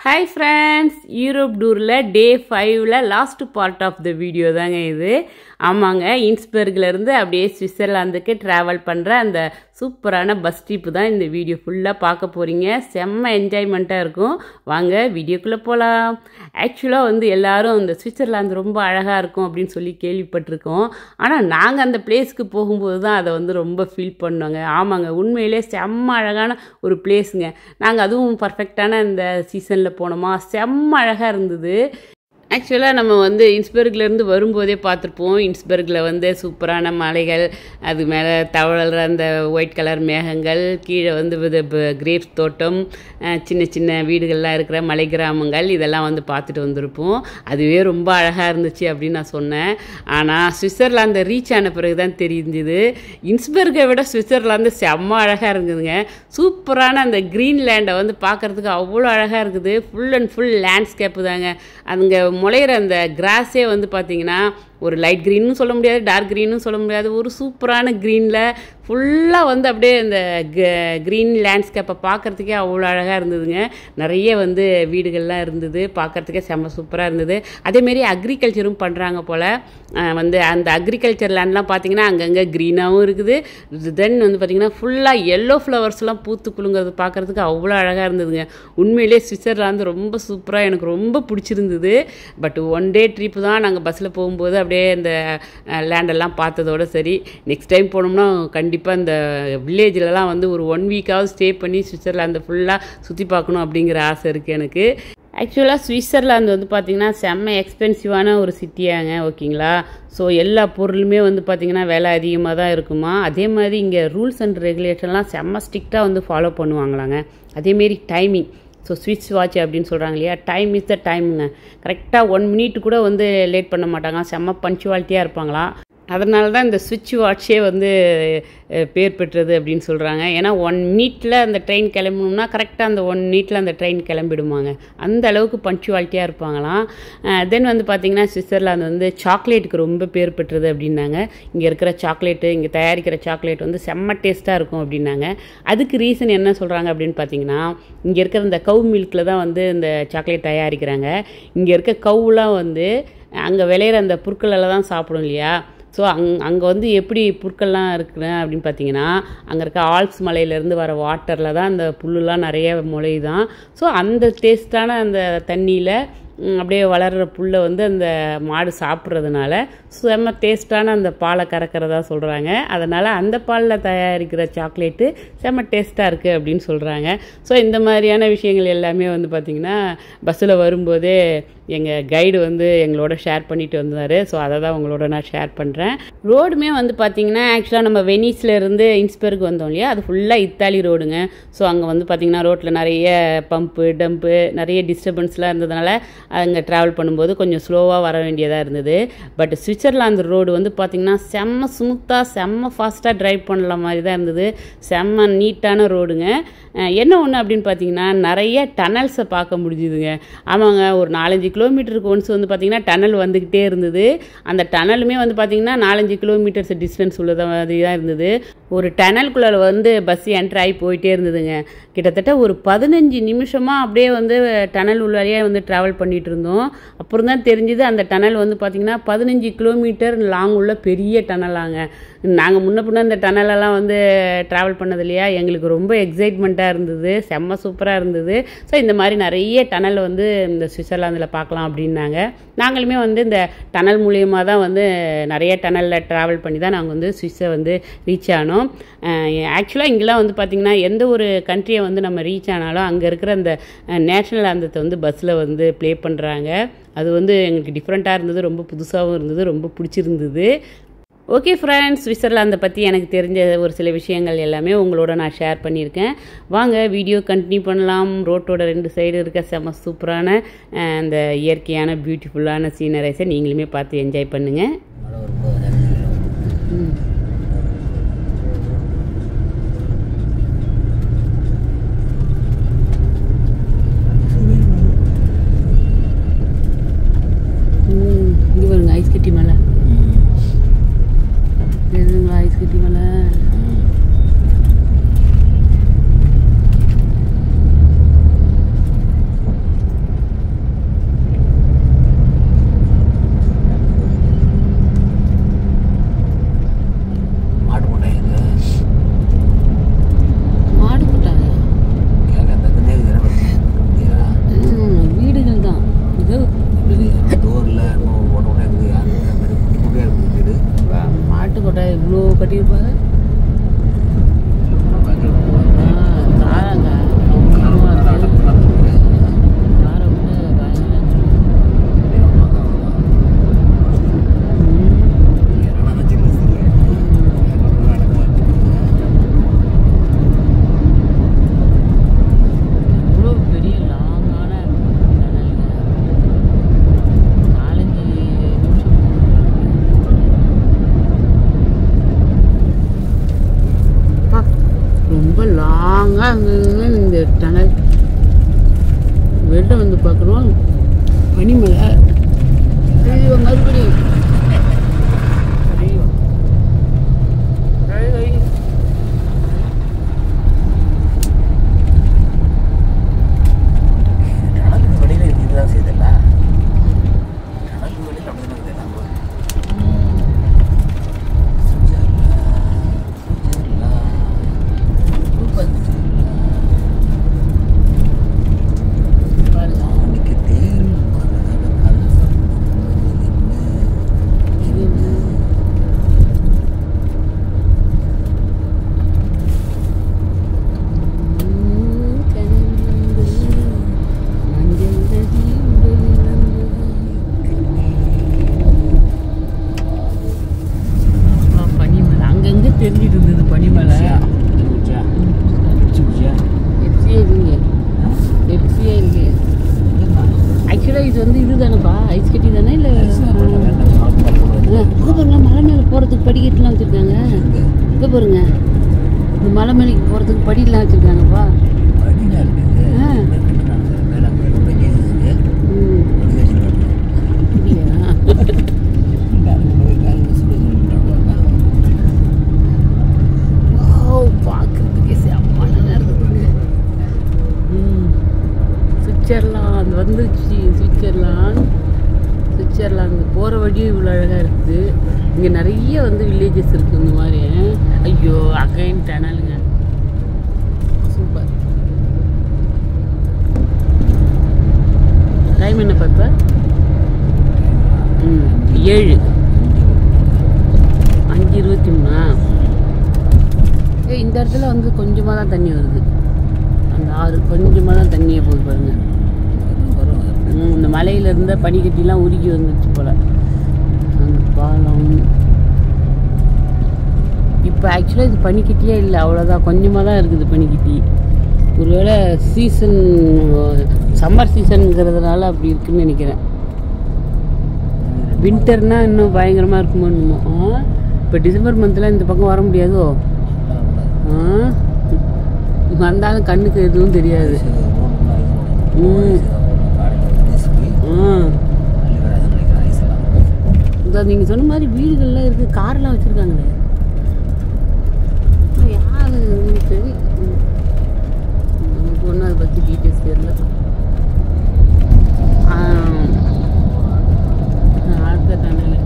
Hi friends, Europe tour day 5 last part of the video தாங்க இது. ஆமாங்க, இன்ஸ்பெர்க்ல இருந்து அப்படியே சுவிட்சர்லாந்துக்கு டிராவல் பண்ற அந்த சூப்பரான பஸ் ட்ரிப் தான் இந்த வீடியோ ஃபுல்லா பார்க்க போறீங்க. செம்ம என்ஜாய்மெண்டா இருக்கும். வாங்க வீடியோக்குள்ள போலாம். ஆக்சுவலா எல்லாரும் இந்த சுவிட்சர்லாந்து ரொம்ப அழகா இருக்கும் அப்படின்னு சொல்லி கேள்விப்பட்டிருக்கோம். ஆனா நாங்க அந்த பிளேஸ்க்கு போகும்போது தான் அதை ரொம்ப ஃபீல் பண்ணோங்க. ஆமாங்க, உண்மையிலே செம்ம அழகான ஒரு பிளேஸுங்க. நாங்க அதுவும் பர்ஃபெக்டான இந்த சீசன்ல போனோமா, செம்ம அழகா இருந்தது. ஆக்சுவலாக நம்ம இன்ஸ்பெர்க்லேருந்து வரும்போதே பார்த்துருப்போம். இன்ஸ்பெர்கில் சூப்பரான மலைகள், அது மேலே தவழற அந்த ஒயிட் கலர் மேகங்கள், கீழே கிரேப்ஸ் தோட்டம், சின்ன சின்ன வீடுகள்லாம் இருக்கிற மலை கிராமங்கள், இதெல்லாம் பார்த்துட்டு வந்திருப்போம். அதுவே ரொம்ப அழகாக இருந்துச்சு அப்படின்னு நான் சொன்னேன். ஆனால் சுவிட்சர்லாந்தை ரீச் ஆன பிறகு தான் தெரிஞ்சுது, இன்ஸ்பெர்கை விட சுவிட்சர்லாந்து செம்ம அழகாக இருக்குதுங்க. சூப்பரான அந்த க்ரீன்லேண்டை பார்க்குறதுக்கு அவ்வளோ அழகாக இருக்குது. ஃபுல் அண்ட் ஃபுல் லேண்ட்ஸ்கேப்பு தாங்க. அதுங்க முளையிற அந்த கிராஸே பார்த்தீங்கன்னா ஒரு லைட் க்ரீன்னு சொல்ல முடியாது, டார்க் க்ரீன்னு சொல்ல முடியாது, ஒரு சூப்பரான க்ரீனில் ஃபுல்லாக அப்படியே இந்த க்ரீன் லேண்ட்ஸ்கேப்பை பார்க்குறதுக்கே அவ்வளோ அழகாக இருந்ததுங்க. நிறைய வீடுகள்லாம் இருந்தது, பார்க்குறதுக்கே செம்ம சூப்பராக இருந்தது. அதேமாரி அக்ரிகல்ச்சரும் பண்ணுறாங்க போல். அந்த அக்ரிகல்ச்சர் லேண்ட்லாம் பார்த்திங்கன்னா அங்கங்கே க்ரீனாகவும் இருக்குது. தென் பார்த்திங்கன்னா ஃபுல்லாக எல்லோ ஃப்ளவர்ஸ்லாம் பூத்து குலுங்கிறது பார்க்குறதுக்கு அவ்வளோ அழகாக இருந்ததுங்க. உண்மையிலே சுவிட்சர்லாந்து ரொம்ப சூப்பராக எனக்கு ரொம்ப பிடிச்சிருந்தது. பட் ஒன் டே ட்ரிப்பு தான். நாங்கள் பஸ்ஸில் போகும்போது அப்படியே இந்த லேண்டெல்லாம் பார்த்ததோட சரி. நெக்ஸ்ட் டைம் போனோம்னா கண்டிப்பாக இந்த வில்லேஜிலலாம் ஒரு 1 வீக்காவது ஸ்டே பண்ணி சுவிட்சர்லாந்து ஃபுல்லாக சுற்றி பார்க்கணும் அப்படிங்கிற ஆசை இருக்குது எனக்கு. ஆக்சுவலாக சுவிட்சர்லாந்து பார்த்திங்கன்னா செம்ம எக்ஸ்பென்சிவான ஒரு சிட்டியாங்க, ஓகேங்களா. ஸோ எல்லா பொருளுமே பார்த்திங்கன்னா விலை அதிகமாக தான் இருக்குமா. அதே மாதிரி இங்கே ரூல்ஸ் அண்ட் ரெகுலேஷன்லாம் செம்ம ஸ்ட்ரிக்டாக ஃபாலோ பண்ணுவாங்களாங்க. அதேமாரி டைமிங், ஸோ ஸ்விட்ச் வாட்ச் அப்படின்னு சொல்கிறாங்க இல்லையா, டைம் இஸ் த டைமுங்க. கரெக்டாக 1 மினிட் கூட லேட் பண்ண மாட்டாங்க, செம்ம பங்க்சுவாலிட்டியாக இருப்பாங்களாம். அதனால தான் இந்த ஸ்விட்ச் வாட்சே பேர் பெற்றது அப்படின்னு சொல்கிறாங்க. ஏன்னா 1 மினிட்டில் அந்த ட்ரெயின் கிளம்பணும்னா கரெக்டாக அந்த 1 மினிட்டில் அந்த ட்ரெயின் கிளம்பிடுவாங்க. அந்த அளவுக்கு பங்க்சுவாலிட்டியாக இருப்பாங்களாம். தென் பார்த்திங்கன்னா சுவிட்சர்லாந்து சாக்லேட்டுக்கு ரொம்ப பேர் பெற்றது அப்படின்னாங்க. இங்கே இருக்கிற சாக்லேட்டு, இங்கே தயாரிக்கிற சாக்லேட் செம்ம டேஸ்ட்டாக இருக்கும் அப்படின்னாங்க. அதுக்கு ரீசன் என்ன சொல்கிறாங்க அப்படின்னு பார்த்தீங்கன்னா, இங்கே இருக்கிற இந்த கவு மில்கில் தான் இந்த சாக்லேட் தயாரிக்கிறாங்க. இங்கே இருக்க கவுலாம் அங்கே விளையிற அந்த புற்களெல்லாம் தான் சாப்பிடும் இல்லையா. ஸோ அங்கே எப்படி புற்கள்லாம் இருக்குது அப்படின்னு பார்த்தீங்கன்னா, அங்கே இருக்க ஆல்ப்ஸ் மலையிலேருந்து வர வாட்டரில் தான் அந்த புல்லுலாம் நிறைய முளையுதான். ஸோ அந்த டேஸ்ட்டான அந்த தண்ணியில் அப்படியே வளர்கிற புல்லை அந்த மாடு சாப்பிட்றதுனால செம்ம டேஸ்ட்டான அந்த பாலை கறக்கிறதா சொல்கிறாங்க. அதனால் அந்த பாலில் தயாரிக்கிற சாக்லேட்டு செம்ம டேஸ்ட்டாக இருக்குது அப்படின்னு சொல்கிறாங்க. ஸோ இந்த மாதிரியான விஷயங்கள் எல்லாமே பார்த்திங்கன்னா பஸ்ஸில் வரும்போதே எங்கள் கைடு எங்களோட ஷேர் பண்ணிட்டு வந்தார். ஸோ அதை தான் உங்களோட நான் ஷேர் பண்ணுறேன். ரோடுமே பார்த்திங்கன்னா ஆக்சுவலாக நம்ம வெனிஸ்லேருந்து இன்ஸ்பெர்க் வந்தோம் இல்லையா, அது ஃபுல்லாக இத்தாலி ரோடுங்க. ஸோ அங்கே பார்த்திங்கன்னா ரோட்டில் நிறைய பம்பு டம்ப்பு நிறைய டிஸ்டர்பன்ஸ்லாம் இருந்ததுனால அங்கே ட்ராவல் பண்ணும்போது கொஞ்சம் ஸ்லோவாக வர வேண்டியதாக இருந்தது. பட் சுவிட்சர்லாந்து ரோடு பார்த்திங்கன்னா செம்ம ஸ்மூத்தாக செம்ம ஃபாஸ்ட்டாக ட்ரைவ் பண்ணல மாதிரி தான் இருந்தது. செம்ம நீட்டான ரோடுங்க. என்ன ஒன்று அப்படின்னு பார்த்தீங்கன்னா நிறைய டனல்ஸை பார்க்க முடிஞ்சுதுங்க. ஆமாங்க, ஒரு 4-5 கிலோமீட்டருக்கு ஒன்ஸ் பார்த்திங்கன்னா டனல் வந்துக்கிட்டே இருந்தது. அந்த டனலுமே பார்த்திங்கன்னா 4-5 கிலோமீட்டர்ஸ் டிஸ்டன்ஸ் உள்ளத மாதிரி தான் இருந்தது. ஒரு டனலுக்குள்ளே பஸ் என்ட்ரு ஆகி போயிட்டே இருந்ததுங்க. கிட்டத்தட்ட ஒரு 15 நிமிஷமாக அப்படியே டனல் உள்ளாரியாக ட்ராவல் பண்ணிகிட்டு இருந்தோம். அப்புறம் தான் தெரிஞ்சுது அந்த டனல் பார்த்திங்கன்னா 15 கிலோமீட்டர் லாங் உள்ள பெரிய டனலாங்க. நாங்கள் முன்ன பின்ன இந்த டனலெல்லாம் ட்ராவல் பண்ணது இல்லையா, எங்களுக்கு ரொம்ப எக்ஸைட்மெண்ட்டாக இருந்தது, செம்ம சூப்பராக இருந்தது. ஸோ இந்த மாதிரி நிறைய டனல் இந்த சுவிட்சர்லாந்தில் பார்க்கலாம் அப்படின்னாங்க. நாங்களுமே இந்த டனல் மூலியமாக தான் நிறைய டனலில் ட்ராவல் பண்ணி தான் நாங்கள் சுவிட்சை ரீச் ஆனோம். ஆக்சுவலாக இங்கெல்லாம் பார்த்திங்கன்னா எந்த ஒரு கண்ட்ரியை நம்ம ரீச் ஆனாலும் அங்கே இருக்கிற அந்த நேஷ்னல் ஆந்தத்தை பஸ்ஸில் ப்ளே பண்ணுறாங்க. அது எங்களுக்கு டிஃப்ரெண்ட்டாக இருந்தது, ரொம்ப புதுசாகவும் இருந்தது, ரொம்ப பிடிச்சிருந்தது. ஓகே ஃப்ரெண்ட்ஸ், சுவிட்சர்லாந்தை பற்றி எனக்கு தெரிஞ்ச ஒரு சில விஷயங்கள் எல்லாமே உங்களோட நான் ஷேர் பண்ணியிருக்கேன். வாங்க வீடியோ கண்டினியூ பண்ணலாம். ரோட்டோட 2 சைடு இருக்க செம்ம சூப்பரான அந்த இயற்கையான பியூட்டிஃபுல்லான சீனரைஸை நீங்களுமே பார்த்து என்ஜாய் பண்ணுங்கள். இங்கே பாருங்க, ஐஸ் கட்டி மலை. ஐஸ் கட்டி மலை இந்த டனல் வெளில வந்து பார்க்குறோம் பனிமலை. ஐயோ மறுபடியும் ஐயோ டனலுக்கு வெளியில் இதுதான் செய்தல்ல, டனலுக்கு வெளியில் அப்படி தான் செய்யலாம். தெரிஞ்சிட்டு இருந்தது பனிமலை. எப்சியே இல்லையே. ஆக்சுவலாக இது வந்து இது தானேப்பா, ஐஸ் கட்டி தானே? இல்லை இங்கே பாருங்க, மலை மேலே போகிறதுக்கு படிக்கட்டுலாம் வச்சுருக்காங்க. இங்கே பாருங்க, இந்த மலை மேலேக்கு போகிறதுக்கு படிலாம் வச்சுருக்காங்கப்பா. பார்க்குறதுக்கே செம்மையாக இருக்குதுங்க. சுவிட்சர்லாந்து வந்துருச்சு. சுவிட்சர்லாந்து போகிற வழியும் இவ்வளோ அழகாக இருக்குது. இங்கே நிறைய வந்து வில்லேஜஸ் இருக்குது இந்த மாதிரி. ஐயோ அகைன் டனலுங்க, சூப்பர். டைம் என்னப்பா இப்போ? 7 5:23. இந்த இடத்துல வந்து கொஞ்சமாக தான் தண்ணி வருது. அந்த ஆறு கொஞ்சமாக தான் தண்ணியே போகுது பாருங்க. இந்த மலையில் இருந்த பனிக்கட்டிலாம் உருகி வந்துச்சு போல் அந்த பாலம். இப்போ ஆக்சுவலாக இது பனிக்கட்டியே இல்லை, அவ்வளோதான், கொஞ்சமாக தான் இருக்குது பனிக்கட்டி. ஒருவேளை சீசன் சம்மர் சீசனுங்கிறதுனால அப்படி இருக்குன்னு நினைக்கிறேன். வின்டர்னால் இன்னும் பயங்கரமாக இருக்குமோ என்னமோ. இப்போ டிசம்பர் மந்தில் இந்த பக்கம் வர முடியாதோ? வந்தாலும் கண்ணுக்கு எதுவும் தெரியாது. நீங்கள் சொன்ன மாதிரி வீடுகள்லாம் இருக்குது, கார்லாம் வச்சுருக்காங்களே. யார் சரி, நமக்கு ஒன்றும் அதை பற்றி டீட்டெயில்ஸ் தெரியல. அடுத்த டனல்,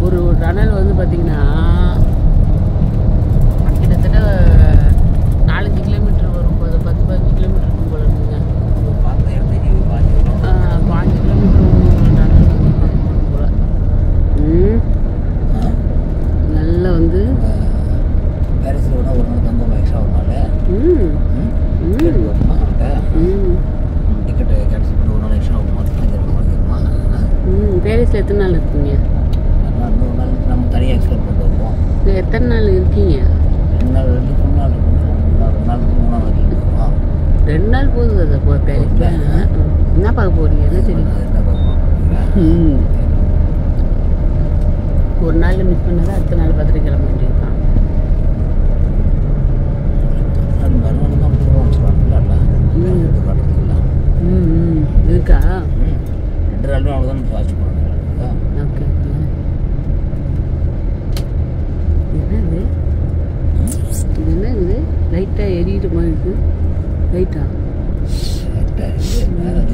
ஒரு டனல் வந்து பார்த்திங்கன்னா கிட்டத்தட்ட 4-5 கிலோமீட்டர் வரும். 10-15 கிலோமீட்டர் இருக்கும் போல இருக்குங்க. 5 கிலோமீட்டர் போல. நல்லா வந்து பேரிஸில் எத்தனை நாள் இருக்கீங்க? நம்ம தனியாக எக்ஸ்ப்ளோர் பண்ணிட்டு வருவோம். எத்தனை நாள் இருக்கீங்க? 2 நாள் 2 நாள் 2 நாள் போகுது. அதை போ பேரிஸில் என்ன பார்க்க போகிறீங்க? என்ன தெரியும்? ஒரு நாள் மிஸ் பண்ணதான் அடுத்த நாள் பார்த்துட்டு கிளம்ப வேண்டியதுதான். இருக்கா? 2 நாளுமே அவ்வளோதான் வாட்ச் பண்ணுறேன். ஓகே. என்னது இது? என்ன இது லைட்டாக எரியிற மாதிரி இருக்குது? லைட்டா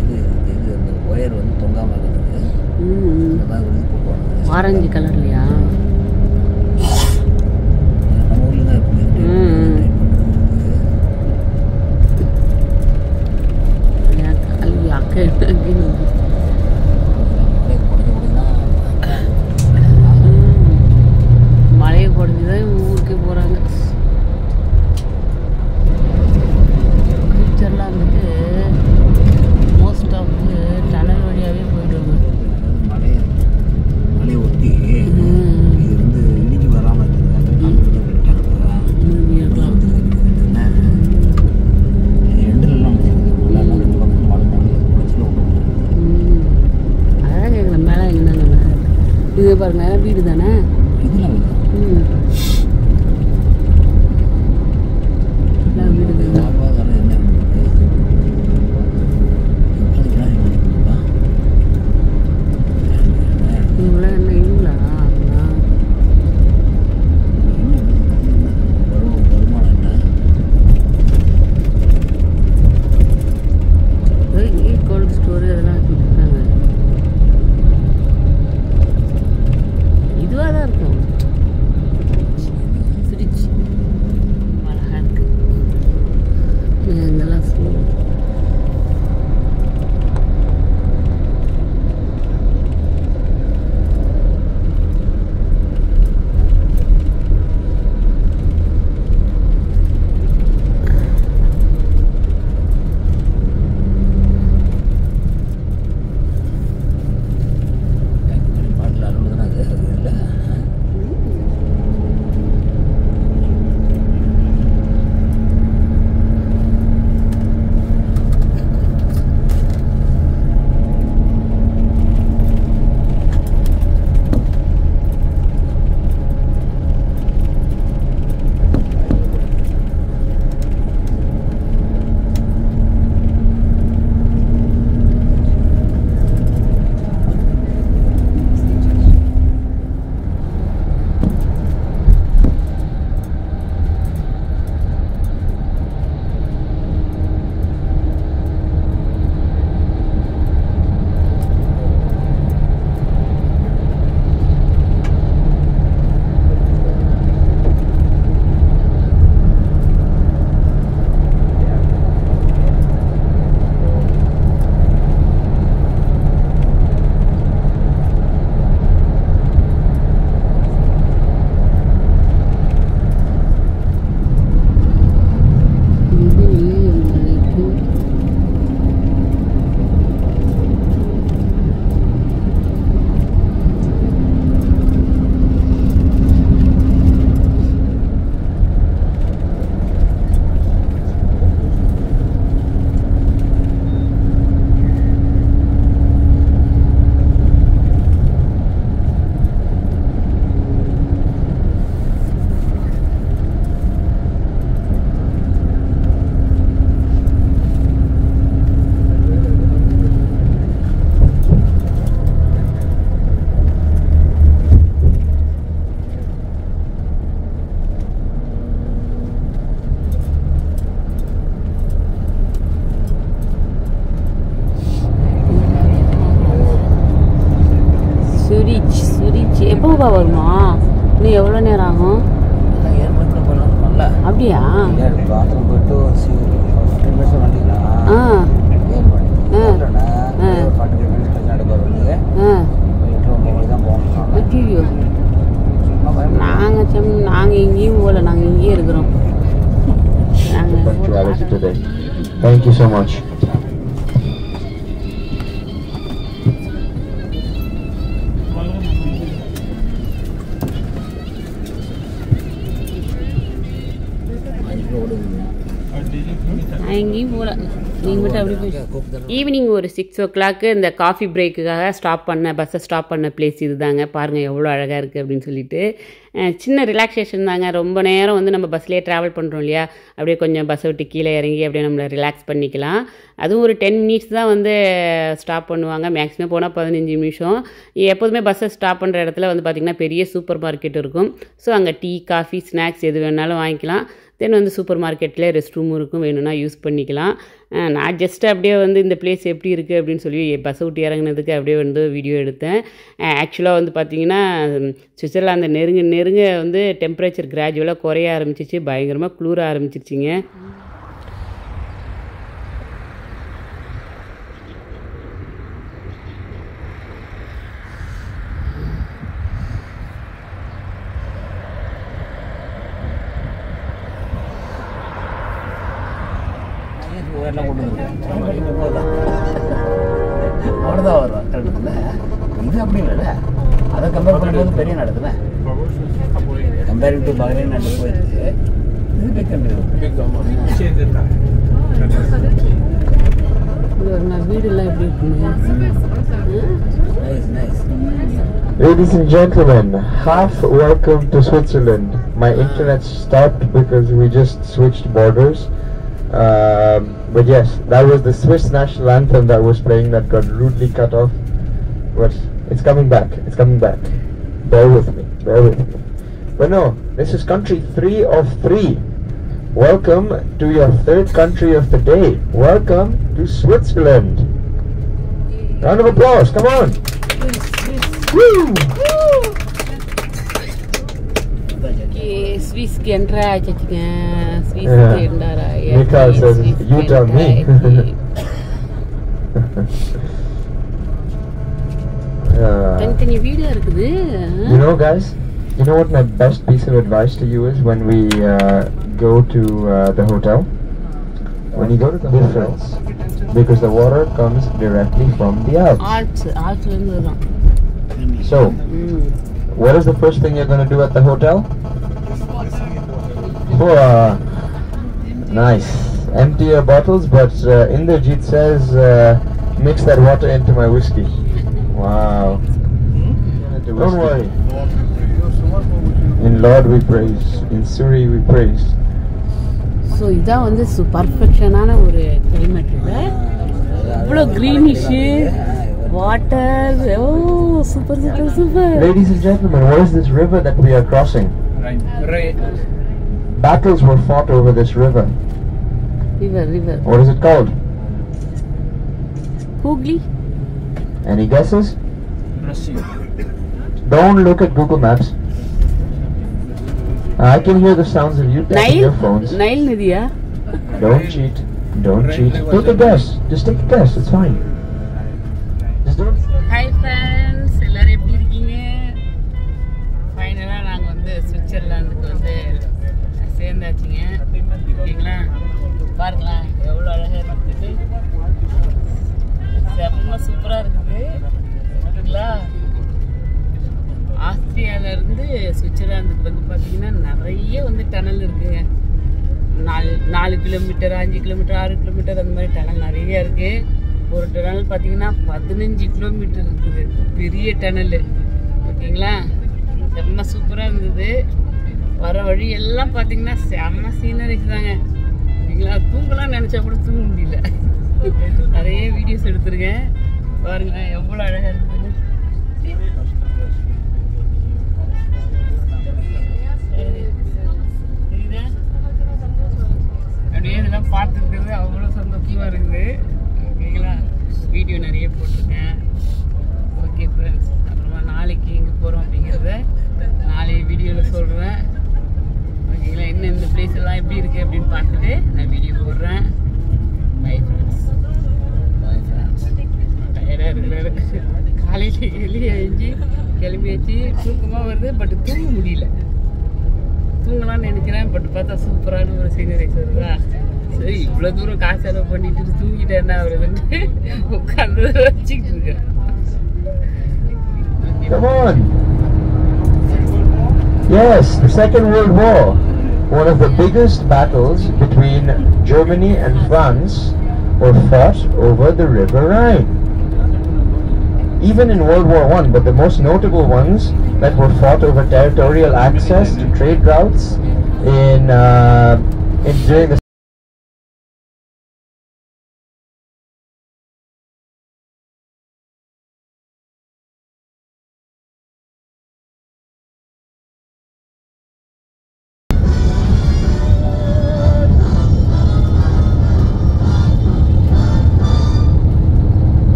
இது அந்த ஒயர் வந்து தொங்காமல் இருக்குது. இந்த மாதிரி வந்து போடுவாங்க ஆரஞ்சு கலர்லையா? நம்ம ஊரில் தான் இருக்கும். மழையை குறைஞ்சுதான் ஊருக்கு போகிறாங்க. ஃபியூச்சர்லாம் வந்துட்டு மோஸ்ட் ஆஃப் டனல் வழியாகவே போயிடுவாங்க. மழையை ஒட்டி இது வந்து இடிஞ்சு வராமல் இருக்குது. அதான் கேட்குறேன், மேலே என்னென்ன இது பாருங்க, வீடு தானே? வீடு இங்கே கோல்டு ஸ்டோரு அதெல்லாம் வச்சுருக்காங்க. இதுவாக தான் இருக்கும். ஃப்ரிட்ஜ் அழகாக இருக்குது. இதெல்லாம் எப்போவா வருமா? இன்னும் எவ்வளோ நேரம் ஆகும்? அப்படியா? பாத்ரூம் போயிட்டு 15 மினிட்ஸ் வண்டிங்களா? ஐயோ, நாங்கள் எங்கேயும் போகல, நாங்கள் இங்கேயே இருக்கிறோம். Thank you so much. எங்கேயும் போகல, நீங்கள் மட்டும் அப்படி போய் ஈவினிங் ஒரு 6 o'clock இந்த காஃபி பிரேக்குக்காக பஸ்ஸை ஸ்டாப் பண்ண பிளேஸ் இது தாங்க. பாருங்கள் எவ்வளோ அழகாக இருக்குது அப்படின்னு சொல்லிட்டு. சின்ன ரிலாக்ஸேஷன் தாங்க. ரொம்ப நேரம் வந்து நம்ம பஸ்லேயே ட்ராவல் பண்ணுறோம் இல்லையா, அப்படியே கொஞ்சம் பஸ்ஸை விட்டு கீழே இறங்கி அப்படியே நம்மளை ரிலாக்ஸ் பண்ணிக்கலாம். அதுவும் ஒரு 10 minutes தான் வந்து ஸ்டாப் பண்ணுவாங்க. மேக்ஸிமம் போனால் 15 நிமிஷம். எப்போதுமே பஸ்ஸை ஸ்டாப் பண்ணுற இடத்துல வந்து பார்த்திங்கன்னா பெரிய சூப்பர் மார்க்கெட் இருக்கும். ஸோ அங்கே டீ, காஃபி, ஸ்நாக்ஸ் எது வேணாலும் வாங்கிக்கலாம். தென் வந்து சூப்பர் மார்க்கெட்டில் ரெஸ்ட் ரூமும் இருக்கும், வேணும்னா யூஸ் பண்ணிக்கலாம். நான் ஜஸ்ட் அப்படியே வந்து இந்த பிளேஸ் எப்படி இருக்குது அப்படின்னு சொல்லி பஸ்ஸை விட்டு இறங்கினதுக்கு அப்படியே வந்து வீடியோ எடுத்தேன். ஆக்சுவலாக வந்து பார்த்திங்கன்னா சுவிட்சர்லாந்து நெருங்க வந்து டெம்பரேச்சர் கிராஜுவலாக குறைய ஆரம்பிச்சிச்சு, பயங்கரமாக குளிர ஆரம்பிச்சிருச்சிங்க. அவ்வளோதான் வரும் கரெக்டுல. இது அப்படி இல்லைல்ல, அதை கம்பேர் பண்ணும்போது பெரிய நாடுதுல. கம்பேரிங் டு பஹ்ரைன் நாட்டு போயிடுச்சு, இது பிக் கண்ட்ரி. வீடுலாம் எப்படி இருக்குங்க? Ladies and gentlemen, half welcome to Switzerland. My internet stopped because we just switched borders. But yes, that was the Swiss national anthem that was playing that got rudely cut off. But it's coming back. It's coming back. Bear with me. Bear with me. But no, this is country 3 of 3. welcome to your third country of the day. Welcome to Switzerland. Round of applause, come on. Woo! Okay, Swiss க்கு enter ஆயிடுச்சுங்க. Swiss Yeah. க்கு enter ஆயாச்சு. Mika says, Swiss you க்கு tell enter me. ஆயிடுச்சு. தனித்தனி video இருக்குது. You know, guys, you know what my best piece of advice to you is when we go to the hotel? When you go to the hotels, because the water comes directly from the Alps. ஆல்ப்ஸ்ல இருந்து வரும். So, what is the first thing you're going to do at the hotel? Nice. Empty your bottles, but Inderjeet says mix that water into my whiskey. Wow. Don't worry. In Lord we praise, in Suri we praise. So இதான் வந்து பர்ஃபெக்ஷனான ஒரு climate இல்லை, இவ்வளோ greenish water. Oh super super super. Ladies and gentlemen, what is this river that we are crossing? Battles were fought over this river. River. What is it called? Hooghly. Any guesses? Don't look at Google Maps. I can hear the sounds of you tapping your phones. Nile Nadiya. Don't cheat. Don't cheat. Take a guess. Just take a guess. It's fine. Just don't. Hi friends, எல்லாரும் எப்படி இருக்கீங்க? ஃபைனலாக நாங்கள் வந்து சுவிட்சர்லாந்துக்கு வந்து சேர்ந்தாச்சுங்க. ஓகேங்களா, பாருங்களா எவ்வளோ அழகாக இருக்குது, செம்ம சூப்பராக இருக்குது. ஓகேங்களா, ஆஸ்திரியாவிலேருந்து சுவிட்சர்லாந்துக்கு வந்து பார்த்தீங்கன்னா நிறைய வந்து டனல் இருக்குங்க. 4 கிலோமீட்டர், 5 கிலோமீட்டர், 6 கிலோமீட்டர் அந்த மாதிரி டனல் நிறைய இருக்குது. ஒரு டனல் பார்த்தீங்கன்னா 15 கிலோமீட்டர் இருக்குது, பெரிய டனல். ஓகேங்களா, செம்ம சூப்பராக இருந்தது. வர வழி எல்லாம் பார்த்தீங்கன்னா செம்ம சீனரிஸ் தாங்க. ஓகேங்களா, தூங்கலாம் நினச்சா கூட தூங்க முடியல. நிறைய வீடியோஸ் எடுத்துருக்கேன், பாருங்களேன் எவ்வளோ அழகாக இருக்குதுன்னு. அப்படியே இதெல்லாம் பார்த்துருக்குறது அவ்வளோ சந்தோஷமாக இருக்குது. ஓகேங்களா, வீடியோ நிறைய போட்டிருக்கேன். ஓகே ஃப்ரெண்ட்ஸ், அப்புறமா நாளைக்கு எங்கே போகிறோம் அப்படிங்கிறத நாளைக்கு வீடியோவில் சொல்கிறேன். ஓகேங்களா, இன்னும் இந்த பிளேஸ் எல்லாம் எப்படி இருக்குது அப்படின்னு பார்த்துட்டு நான் வீடியோ போடுறேன். Bye friends, bye friends. டயர்டாக இருக்கிறாரு, காலையில் எழுஞ்சி கிளம்பியாச்சு. தூக்கமாக வருது, பட் தூங்க முடியல. தூங்கலாம்னு நினைக்கிறேன், பட் பார்த்தா சூப்பரான ஒரு சீனரிஸ் வருதா. சரி, இவ்வளோ தூரம் காசு செலவு பண்ணிட்டு தூங்கிட்டு என்ன வருதுன்னு உட்காந்து வச்சுக்கிட்டு இருக்கேன். Come on. Yes, the Second World War, one of the biggest battles between Germany and France, were fought over the River Rhine. Even in World War I, but the most notable ones that were fought over territorial access to trade routes during the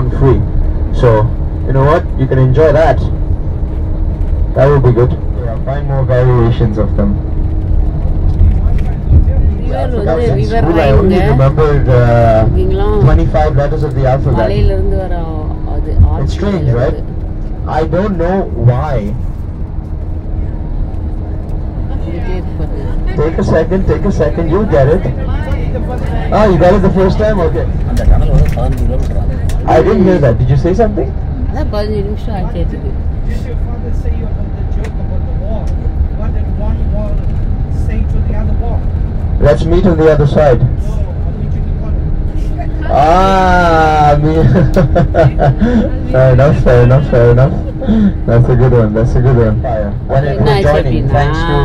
one free. So, you know what? You can enjoy that. That would be good. I'll find more variations of them. I only remembered 25 letters of the alphabet. It's strange, right? I don't know why Take a second. You'll get it. Ah, you got it the first time? Okay. அந்த tunnel வந்து 15 kilometre ஆகும். I didn't hear that. Did you say something? அதான் 15 நிமிஷம் ஆச்சு. Did your father say about the joke about the wall? What did one wall say to the other wall? Let's meet on the other side. No, I'll meet you in the corner. Ah, me. Fair enough. That's a good one. When it was joining, thanks to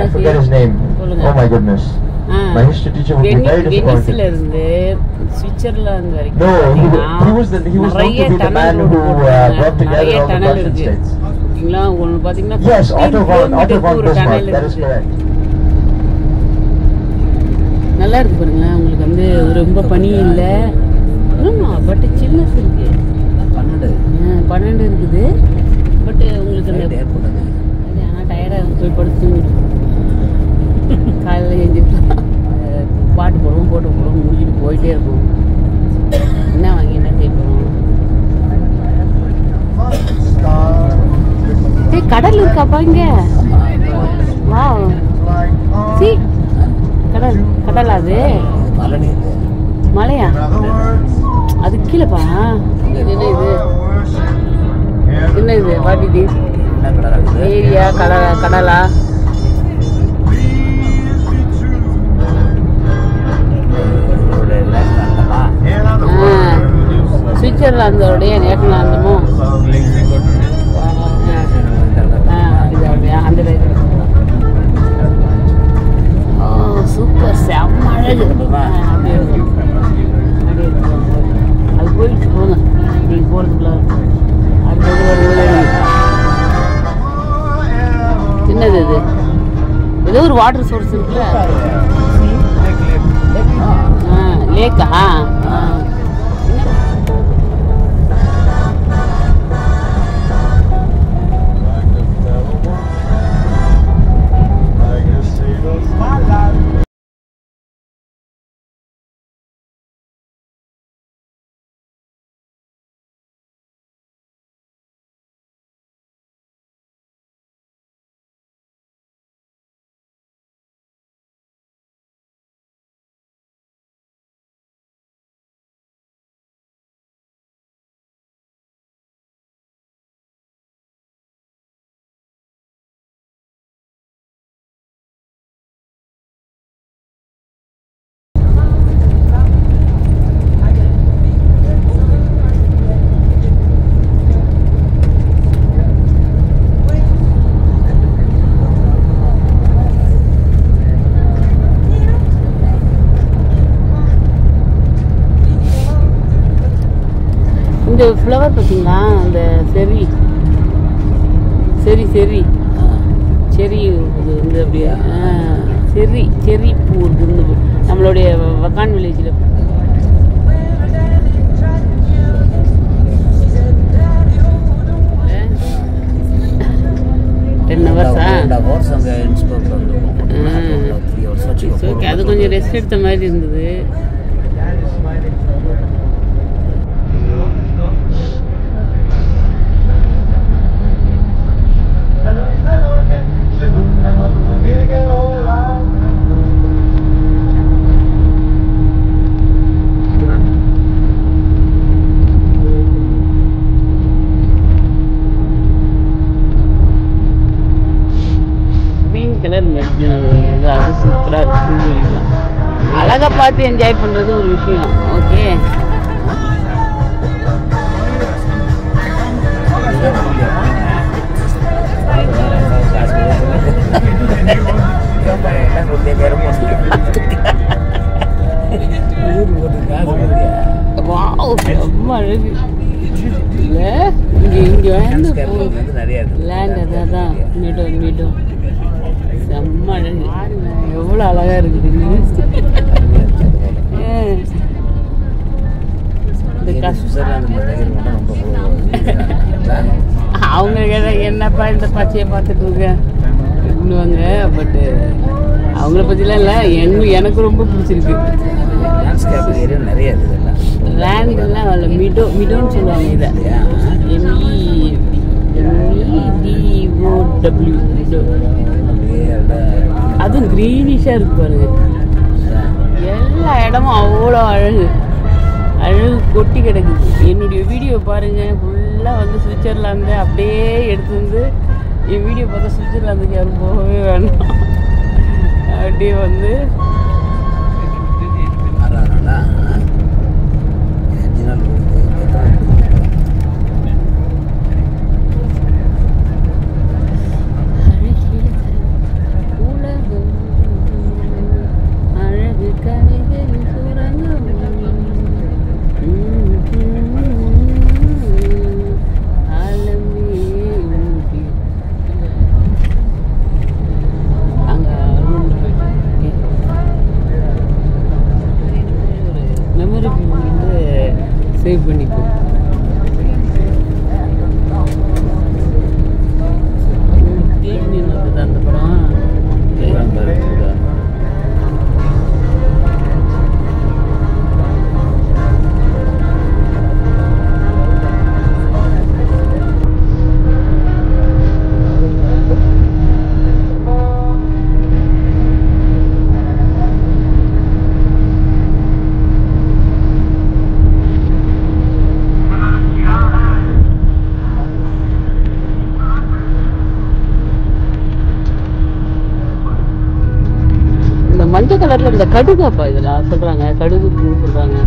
I forget his name. Oh my goodness. My history teacher would be very disappointed. இருந்து Switzerland வரைக்கும் No, he was known to be the man who brought together all the Russian states. பாத்தீங்களா ஒன்னு பாத்தீங்கன்னா Yes, Otto von Bismarck. That is correct. நல்லா இருக்கு பாருங்க. உங்களுக்கு வந்து ரொம்ப பனி இல்ல. ஆமா, பட் சில்னஸ் இருக்கு. 12 இருக்குது. பட் உங்களுக்கு அந்த ஆனா டயர்டா போய் படுத்து காலையில் எழுந்திரிக்கலாம். பாட்டு போட்டு முடிச்சுட்டு போயிட்டே இருக்கும். என்ன வாங்கி என்ன செய்ய போகிறோம்? கடல் இருக்காப்பா இங்க? வா சி கடல் அது மலையா? அது கீழப்பா. என்ன இது வாட்டி ஏரியா கடலா? சுவிட்சர்லாந்தோடைய நேஷனலாந்தமோ அந்த சூப்பர் செம்ம அழகு. அது போயிட்டு போங்க. நீங்கள் போகிறதுக்குள்ள அடுத்தது என்னது இது? ஏதோ ஒரு வாட்டர் சோர்ஸ் இருக்குல்ல? லேக்கா? இந்த ஃப்ளவர் பார்த்தீங்களா? அந்த செரி இது வந்து அப்படியே செரி பூ இருக்கு. நம்மளுடைய வக்கான் வில்லேஜில் 10 ஹவர்ஸா? ஓகே, அது கொஞ்சம் ரெஸ்ட் எடுத்த மாதிரி இருந்தது. அது சூப்பராக இருக்கு. அழகா பார்த்து என்ஜாய் பண்ணுறது ஒரு விஷயம். ஓகே, ரொம்ப அழகு இல்லை? இங்கே வந்து லேண்ட் அதான் மீட்டோம் செம்ம அழகு. எவ்வளோ அழகா இருக்குது. அவங்க என்னப்பா இந்த பச்சையை பார்த்துட்டு இருக்கேன் இன்னுவாங்க. பட்டு அவங்கள பற்றிலாம் இல்லை, எனக்கு ரொம்ப பிடிச்சிருக்கு. லேண்ட்லாம் அவ்வளோ மிடோன்னு சொல்லுவாங்க. இதை MEDOW அதுவும் க்ரீனிஷாக இருக்கு பாருங்க. எல்லா இடமும் அவ்வளோ அழகு அழகு கொட்டி கிடக்குது. என்னுடைய வீடியோ பாருங்கள், ஃபுல்லாக வந்து சுவிட்சர்லாந்து அப்படியே எடுத்து வந்து என் வீடியோ பார்த்தா சுவிட்சர்லாந்துக்கு யாரும் போகவே வேண்டாம். அப்படியே வந்து சேவ் பண்ணிப்போம். அந்த படம் மஞ்சள் கலர்ல இந்த கடுகாப்பா இதெல்லாம் சொல்றாங்க, கடுகு சொல்றாங்க.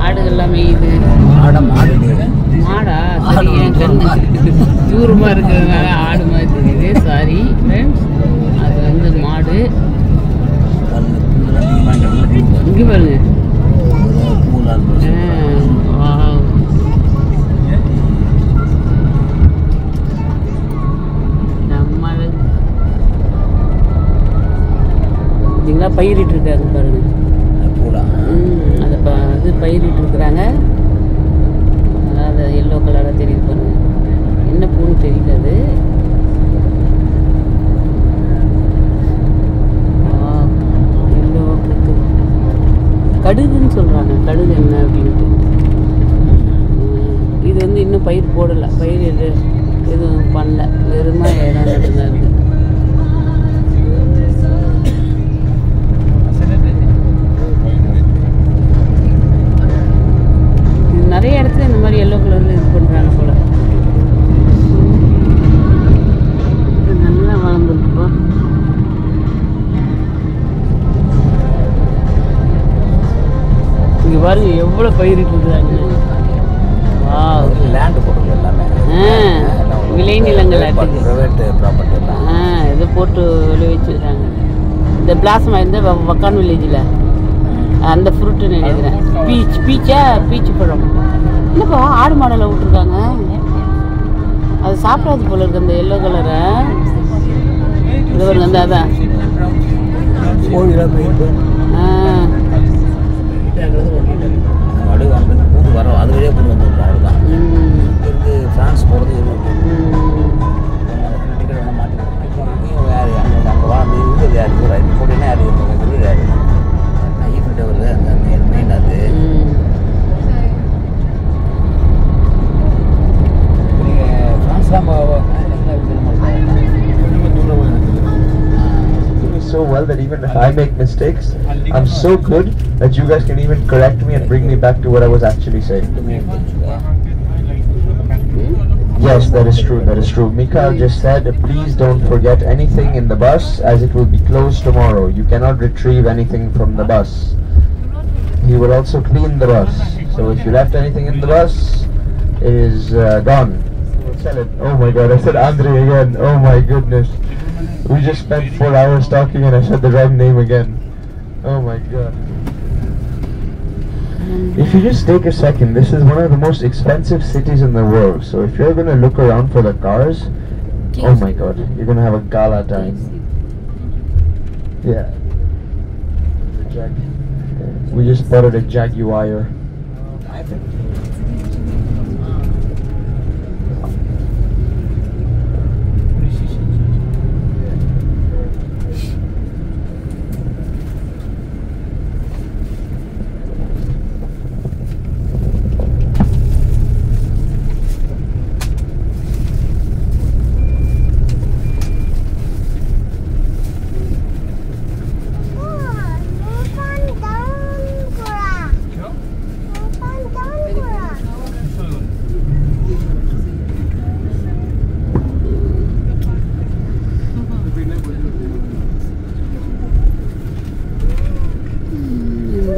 ஆடுகள் எல்லாமே இது மாடா? சரி, என் கண்ணு தூரமா இருக்கிறதுனால ஆடு மாதிரி தெரியுது. சாரி ஃப்ரெண்ட்ஸ், அது வந்து மாடு. இங்கே பாருங்க, நம்ம பார்த்தீங்களா பயிரிட்டு இருக்காங்க பாருங்க. அதை இது பயிரிட்டு இருக்கிறாங்க. அது எல்லோ கலராக தெரியுது பாருங்க. என்ன பூன்னு தெரியல. அது எல்லோ கடுகுன்னு சொல்கிறாங்க. கடுகு என்ன அப்படின்ட்டு. இது வந்து இன்னும் பயிர் போடலை, பயிர் எதுவும் பண்ணல, வெறுமா இடம் மட்டும்தான் இருக்குது. நிறைய இடத்துல இந்த மாதிரி எல்லோ கலரில் இது பண்ணுறாங்க போல. நல்லா வளர்ந்துருக்குப்பா. இங்கே பாருங்க எவ்வளோ பயிரிட்டு இருக்கிறாங்க. லேண்டு போட்டு எல்லாமே விளைநிலங்கள் ப்ரைவேட் ப்ராப்பர்ட்டி இதை போட்டு விளைவிச்சிருக்காங்க. இந்த பிளாசமா இந்த வக்கான் வில்லேஜில் அந்த ஃப்ரூட்டு நினைக்கிறேன். பீச் பழம். என்னப்பா ஆடு மாடலை விட்டுருக்காங்க. அது சாப்பிடாது போல இருக்கு அந்த எல்லோ கலரை. இது வருங்க அந்த அதான் வரோம். அது வழியாக கொண்டு வந்துருக்கோம். அவ்வளோதான். இருந்து ஃப்ரான்ஸ் போகிறது டிக்கெட் மாட்டி வேறு அங்கே வாழ்ந்து இது யார் ரைட் போட்டீங்கன்னா யார் யார் ஈஃபில் வருது அந்த மெயின். அது நீங்கள் ஃப்ரான்ஸ்லாம் so well that even if I make mistakes, I'm so good that you guys can even correct me and bring me back to what I was actually saying. Yes, that is true, that is true. Mikhail just said, please don't forget anything in the bus as it will be closed tomorrow. You cannot retrieve anything from the bus. He will also clean the bus. So if you left anything in the bus, it is gone. Oh my god, I said Andre again. Oh my goodness. We just spent 4 hours talking and I said the wrong name again. Oh my god. If you just take a second, this is one of the most expensive cities in the world. So if you're going to look around for the cars, oh my god, you're going to have a gala time. Yeah. We just spotted a Jaguar.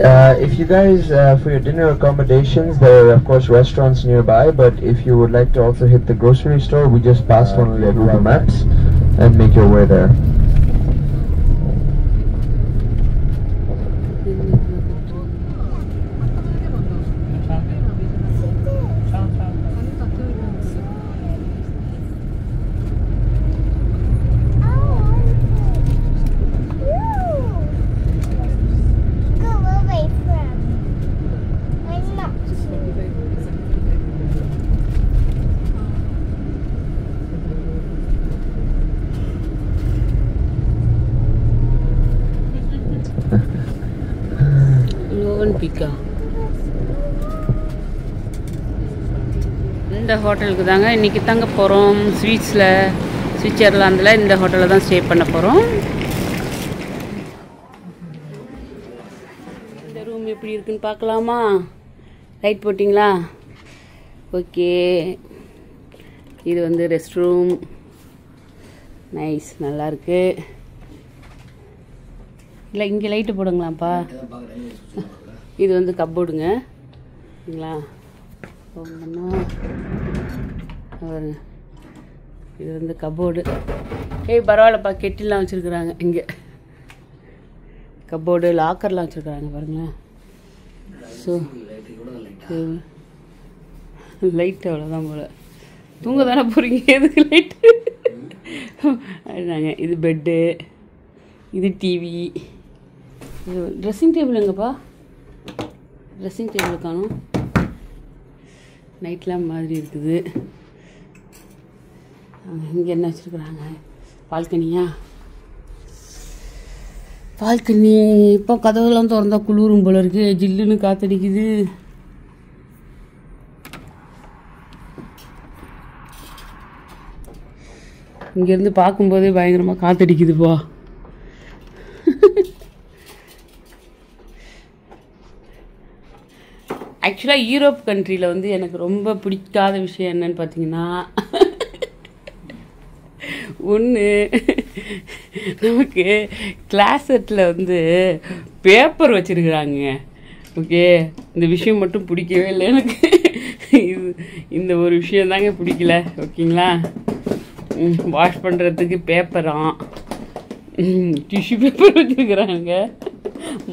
If you guys, for your dinner accommodations, there are of course restaurants nearby, but if you would like to also hit the grocery store, we just passed one on the Google Maps and make your way there. இந்த ஹோட்டலுக்கு தாங்க இன்றைக்கி தங்க போகிறோம். சுவிட்சர்லாந்தில் இந்த ஹோட்டலில் தான் ஸ்டே பண்ண போகிறோம். இந்த ரூம் எப்படி இருக்குன்னு பார்க்கலாமா? லைட் போட்டிங்களா? ஓகே, இது வந்து ரெஸ்ட் ரூம். நைஸ், நல்லாயிருக்கு. இல்லை, இங்கே லைட்டு போடுங்களாம்ப்பா. இது வந்து கப்போர்டுங்க. சரிங்களா? இது வந்து கப்போர்டு. பரவாயில்லப்பா, கெட்டிலாம் வச்சுருக்குறாங்க. இங்கே கப்போர்டு, லாக்கர்லாம் வச்சுருக்குறாங்க பாருங்களேன். ஸோ லைட் அவ்வளோதான் போல். தூங்க தானே போகிறீங்க, எதுக்கு லைட்டு? அதுதாங்க. இது பெட்டு, இது டிவி, இது ட்ரெஸ்ஸிங் டேபிள். எங்கப்பா ட்ரெஸ்ஸிங் டேபிள் காணும்? நைட்லாம் மாதிரி இருக்குது. இங்கே என்ன வச்சுருக்குறாங்க? பால்கனியா? பால்கனி. இப்போ கதவுலாம் திறந்தா குளிரும் போல இருக்கு. ஜில்லுன்னு காற்றடிக்குது. இங்கேருந்து பார்க்கும்போதே பயங்கரமாக காற்றடிக்குதுப்பா. ஆக்சுவலாக யூரோப் கண்ட்ரியில் வந்து எனக்கு ரொம்ப பிடிக்காத விஷயம் என்னன்னு பார்த்தீங்கன்னா, ஒன்று நமக்கு கிளாஸெட்டில் வந்து பேப்பர் வச்சுருக்குறாங்க. ஓகே, இந்த விஷயம் மட்டும் பிடிக்கவே இல்லை எனக்கு. இந்த ஒரு விஷயம் தாங்க பிடிக்கல. ஓகேங்களா? வாஷ் பண்ணுறதுக்கு பேப்பராம், டிஷ்யூ பேப்பர் வச்சுருக்குறாங்க.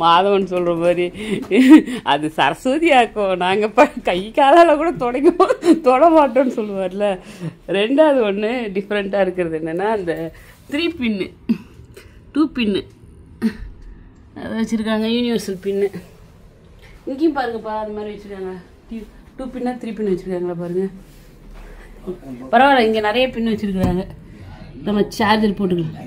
மாதவன் சொல்கிற மாதிரி அது சரஸ்வதி ஆக்கும். நாங்கள் கை காலால் கூட தொட மாட்டோம்னு சொல்லுவார்ல. ரெண்டாவது ஒன்று டிஃப்ரெண்ட்டாக இருக்கிறது என்னென்னா, அந்த 3 பின்னு 2 பின்னு அதை வச்சுருக்காங்க. யூனிவர்சல் பின்னு. இங்கேயும் பாருங்கப்பா, அது மாதிரி வச்சுருக்காங்க. 2 பின்னா 3 பின்னு வச்சுருக்காங்களா பாருங்கள். பரவாயில்ல, இங்கே நிறைய பின்னு வச்சுருக்குறாங்க. நம்ம சார்ஜர் போட்டுக்கலாம்.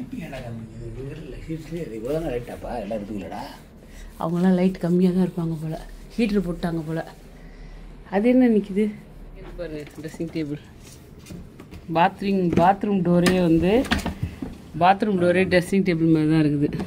அவங்களாம் லைட் கம்மியாக தான் இருப்பாங்க போல். ஹீட்டர் போட்டாங்க போல். அது என்ன நிற்கிது பாரு? Dressing table. பாத்ரூம் டோரே வந்து ட்ரெஸ்ஸிங் டேபிள் மாதிரி தான் இருக்குது.